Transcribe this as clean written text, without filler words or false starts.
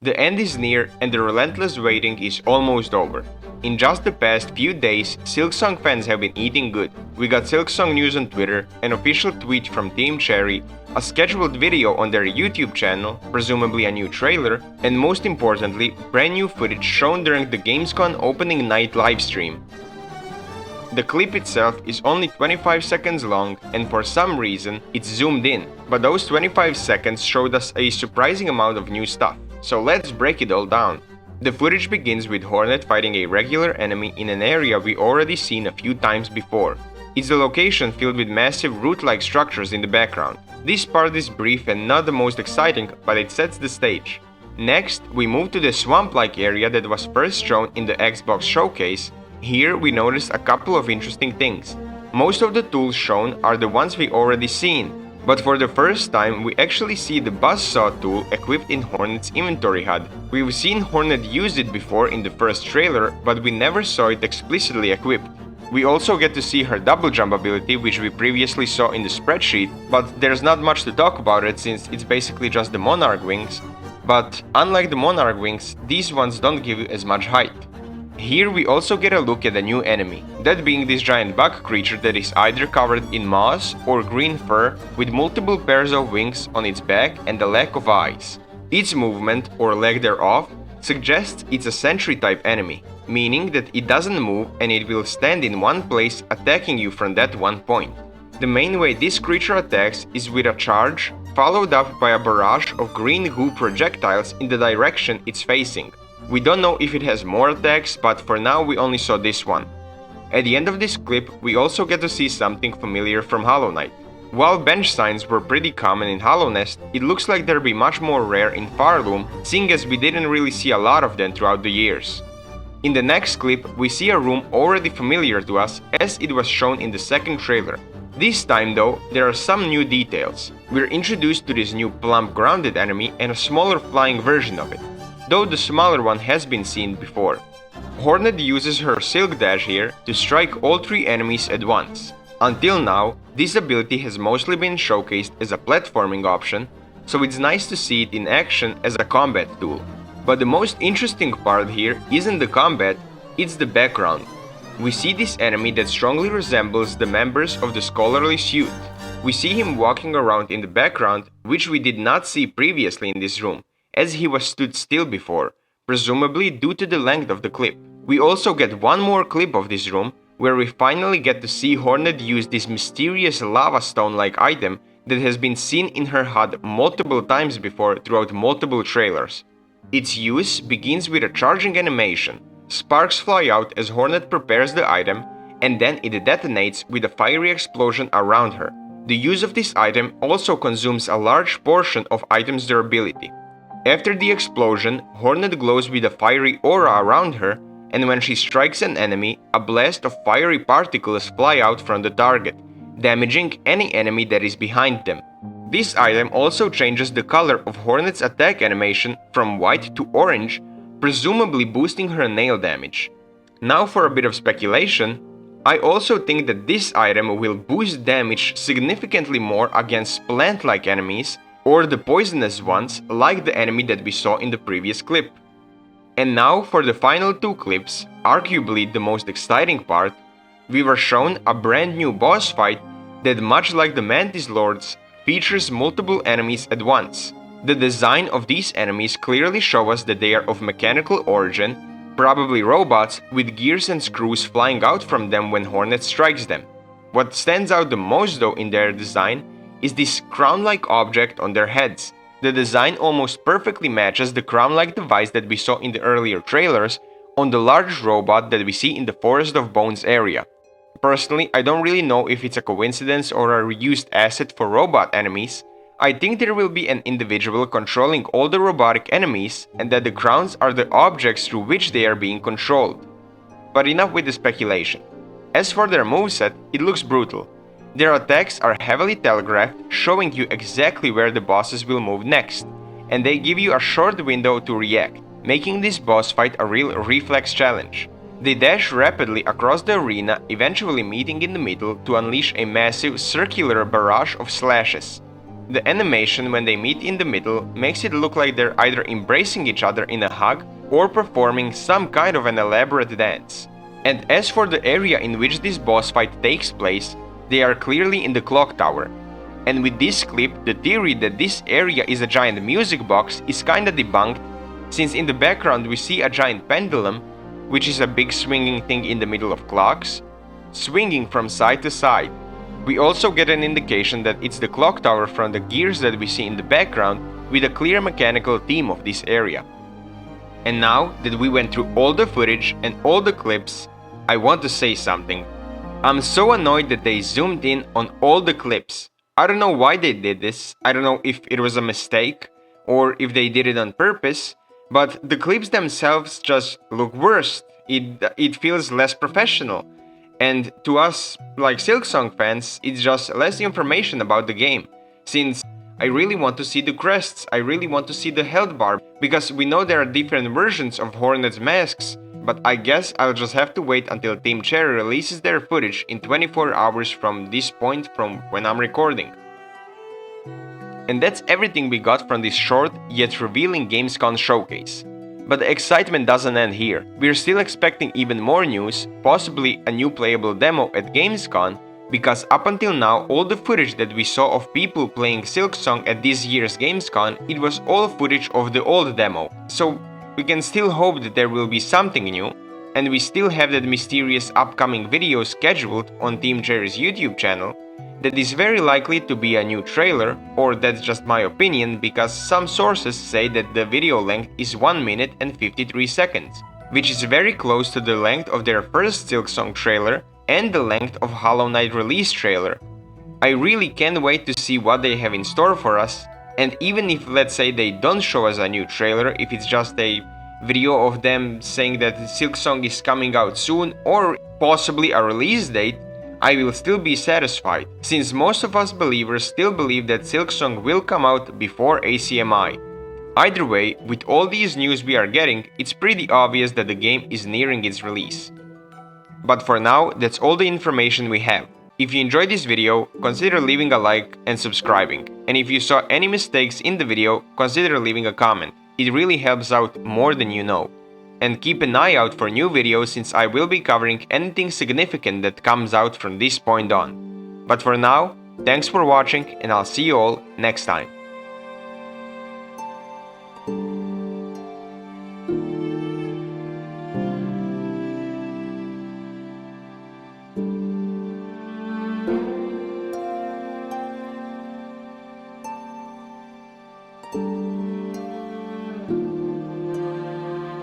The end is near and the relentless waiting is almost over. In just the past few days, Silksong fans have been eating good. We got Silksong news on Twitter, an official tweet from Team Cherry, a scheduled video on their YouTube channel, presumably a new trailer, and most importantly, brand new footage shown during the Gamescom opening night livestream. The clip itself is only 25 seconds long and for some reason it's zoomed in, but those 25 seconds showed us a surprising amount of new stuff. So let's break it all down. The footage begins with Hornet fighting a regular enemy in an area we already seen a few times before. It's a location filled with massive root-like structures in the background. This part is brief and not the most exciting, but it sets the stage. Next, we move to the swamp-like area that was first shown in the Xbox showcase. Here we notice a couple of interesting things. Most of the tools shown are the ones we already seen, but for the first time we actually see the buzzsaw tool equipped in Hornet's inventory HUD. We've seen Hornet use it before in the first trailer, but we never saw it explicitly equipped. We also get to see her double jump ability, which we previously saw in the spreadsheet, but there's not much to talk about it since it's basically just the Monarch wings. But unlike the Monarch wings, these ones don't give you as much height. Here we also get a look at a new enemy, that being this giant bug creature that is either covered in moss or green fur with multiple pairs of wings on its back and a lack of eyes. Its movement, or lack thereof, suggests it's a sentry type enemy, meaning that it doesn't move and it will stand in one place attacking you from that one point. The main way this creature attacks is with a charge, followed up by a barrage of green goo projectiles in the direction it's facing. We don't know if it has more attacks, but for now we only saw this one. At the end of this clip, we also get to see something familiar from Hollow Knight. While bench signs were pretty common in Hollow Nest, it looks like they'll be much more rare in Farloom, seeing as we didn't really see a lot of them throughout the years. In the next clip, we see a room already familiar to us as it was shown in the second trailer. This time though, there are some new details. We're introduced to this new plump grounded enemy and a smaller flying version of it, though the smaller one has been seen before. Hornet uses her Silk Dash here to strike all three enemies at once. Until now, this ability has mostly been showcased as a platforming option, so it's nice to see it in action as a combat tool. But the most interesting part here isn't the combat, it's the background. We see this enemy that strongly resembles the members of the Scholarly Suite. We see him walking around in the background, which we did not see previously in this room, as he was stood still before, presumably due to the length of the clip. We also get one more clip of this room, where we finally get to see Hornet use this mysterious lava stone-like item that has been seen in her HUD multiple times before throughout multiple trailers. Its use begins with a charging animation. Sparks fly out as Hornet prepares the item, and then it detonates with a fiery explosion around her. The use of this item also consumes a large portion of item's durability. After the explosion, Hornet glows with a fiery aura around her, and when she strikes an enemy, a blast of fiery particles fly out from the target, damaging any enemy that is behind them. This item also changes the color of Hornet's attack animation from white to orange, presumably boosting her nail damage. Now for a bit of speculation, I also think that this item will boost damage significantly more against plant-like enemies, or the poisonous ones like the enemy that we saw in the previous clip. And now for the final two clips, arguably the most exciting part, we were shown a brand new boss fight that, much like the Mantis Lords, features multiple enemies at once. The design of these enemies clearly show us that they are of mechanical origin, probably robots with gears and screws flying out from them when Hornet strikes them. What stands out the most though in their design is this crown-like object on their heads. The design almost perfectly matches the crown-like device that we saw in the earlier trailers on the large robot that we see in the Forest of Bones area. Personally, I don't really know if it's a coincidence or a reused asset for robot enemies. I think there will be an individual controlling all the robotic enemies and that the crowns are the objects through which they are being controlled. But enough with the speculation. As for their moveset, it looks brutal. Their attacks are heavily telegraphed, showing you exactly where the bosses will move next, and they give you a short window to react, making this boss fight a real reflex challenge. They dash rapidly across the arena, eventually meeting in the middle to unleash a massive circular barrage of slashes. The animation when they meet in the middle makes it look like they're either embracing each other in a hug or performing some kind of an elaborate dance. And as for the area in which this boss fight takes place, they are clearly in the clock tower. And with this clip, the theory that this area is a giant music box is kinda debunked, since in the background we see a giant pendulum, which is a big swinging thing in the middle of clocks, swinging from side to side. We also get an indication that it's the clock tower from the gears that we see in the background, with a clear mechanical theme of this area. And now that we went through all the footage and all the clips, I want to say something. I'm so annoyed that they zoomed in on all the clips. I don't know why they did this, I don't know if it was a mistake, or if they did it on purpose, but the clips themselves just look worse. It feels less professional. And to us, like Silksong fans, it's just less information about the game. Since I really want to see the crests, I really want to see the health bar, because we know there are different versions of Hornet's masks, but I guess I'll just have to wait until Team Cherry releases their footage in 24 hours from this point from when I'm recording. And that's everything we got from this short yet revealing Gamescom showcase. But the excitement doesn't end here. We're still expecting even more news, possibly a new playable demo at Gamescom, because up until now all the footage that we saw of people playing Silksong at this year's Gamescom, it was all footage of the old demo. So we can still hope that there will be something new, and we still have that mysterious upcoming video scheduled on Team Cherry's YouTube channel, that is very likely to be a new trailer, or that's just my opinion because some sources say that the video length is 1 minute and 53 seconds, which is very close to the length of their first Silksong trailer and the length of Hollow Knight release trailer. I really can't wait to see what they have in store for us, and even if let's say they don't show us a new trailer, if it's just a video of them saying that Silksong is coming out soon or possibly a release date, I will still be satisfied, since most of us believers still believe that Silksong will come out before ACMI. Either way, with all these news we are getting, it's pretty obvious that the game is nearing its release. But for now, that's all the information we have. If you enjoyed this video, consider leaving a like and subscribing. And if you saw any mistakes in the video, consider leaving a comment. It really helps out more than you know. And keep an eye out for new videos, since I will be covering anything significant that comes out from this point on. But for now, thanks for watching and I'll see you all next time.